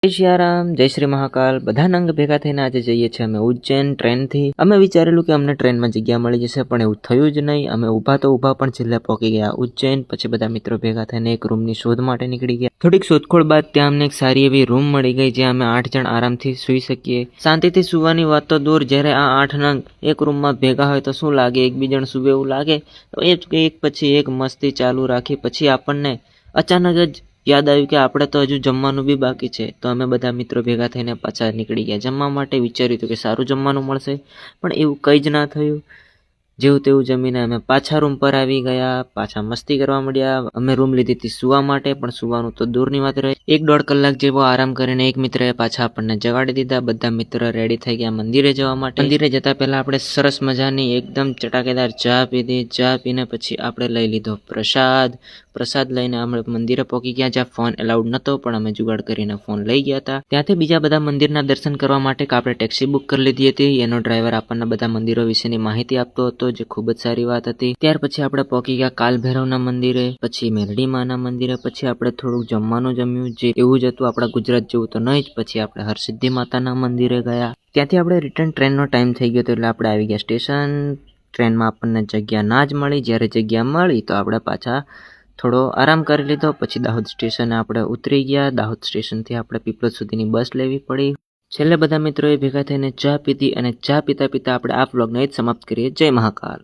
જય સિયારામ, જય શ્રી મહાકાલ. બધા નંગ ભેગા થઈને આજે જઈએ છીએ અમે ઉજ્જૈન ટ્રેનથી. અમે વિચારેલું કે અમને ટ્રેનમાં જગ્યા મળી જશે, પણ એવું થયું જ નહીં. અમે ઊભા તો ઊભા પણ છેલ્લે પહોંચી ગયા ઉજ્જૈન. પછી બધા મિત્રો ભેગા થઈને એક રૂમની શોધ માટે નીકળી ગયા. થોડીક શોધખોળ બાદ ત્યાં અમને એક સારી એવી રૂમ મળી ગઈ, જ્યાં અમે 8 જણ આરામથી સૂઈ શકીએ. શાંતિથી સૂવાની વાત તો દૂર, જ્યારે આ 8 નંગ એક રૂમમાં ભેગા હોય તો શું લાગે, એકબીજાને સૂવે એવું લાગે. તો એક પછી એક મસ્તી ચાલુ રાખી. પછી આપણને અચાનક જ યાદ આવ્યું કે આપણે તો હજુ જમવાનું બી બાકી છે. તો અમે બધા મિત્રો ભેગા થઈને પાછા નીકળી ગયા જમવા માટે. વિચાર્યું હતું કે સારું જમવાનું મળશે, પણ એવું કંઈ જ ના થયું. જેવું તેવું જમીને અમે પાછા રૂમ પર આવી ગયા, પાછા મસ્તી કરવા મળ્યા. અમે રૂમ લીધી હતી સુવા માટે, પણ સુવાનું તો દૂરની વાત રહી. 1-1.5 કલાક જેવો આરામ કરીને એક મિત્રએ પાછા આપણને જગાડી દીધા. બધા મિત્રો રેડી થઈ ગયા મંદિરે જવા માટે. મંદિરે જતા પહેલા આપણે સરસ મજાની એકદમ ચટાકેદાર ચા પીધી. ચા પીને પછી આપણે લઈ લીધો પ્રસાદ લઈને અમે મંદિરે પહોંચી ગયા, જ્યાં ફોન એલાઉડ નહોતો, પણ અમે જુગાડ કરીને ફોન લઈ ગયા હતા. ત્યાંથી બીજા બધા મંદિરના દર્શન કરવા માટે આપણે ટેક્સી બુક કરી લીધી હતી. એનો ડ્રાઈવર આપણને બધા મંદિરો વિશેની માહિતી આપતો હતો, જે ખૂબ જ સારી વાત હતી. ત્યાર પછી આપણે પહોંચી ગયા કાલ ભૈરવના મંદિરે, પછી મેરડી માના મંદિરે. પછી આપણે થોડુંક જમવાનું જમ્યું, જે એવું જ હતું, આપણા ગુજરાત જેવું તો નહીં જ. પછી આપણે હરસિદ્ધિ માતાના મંદિરે ગયા. ત્યાંથી આપણે રિટર્ન ટ્રેનનો ટાઈમ થઈ ગયો હતો, એટલે આપણે આવી ગયા સ્ટેશન. ટ્રેનમાં આપણને જગ્યા ના જ મળી. જ્યારે જગ્યા મળી તો આપણે પાછા થોડો આરામ કરી લીધો. પછી દાહોદ સ્ટેશને આપણે ઉતરી ગયા. દાહોદ સ્ટેશનથી આપણે પીપલોદ સુધીની બસ લેવી પડી. છેલ્લે બધા મિત્રોએ ભેગા થઈને ચા પીધી, અને ચા પીતા પીતા આપણે આ વ્લોગને જ સમાપ્ત કરીએ. જય મહાકાલ.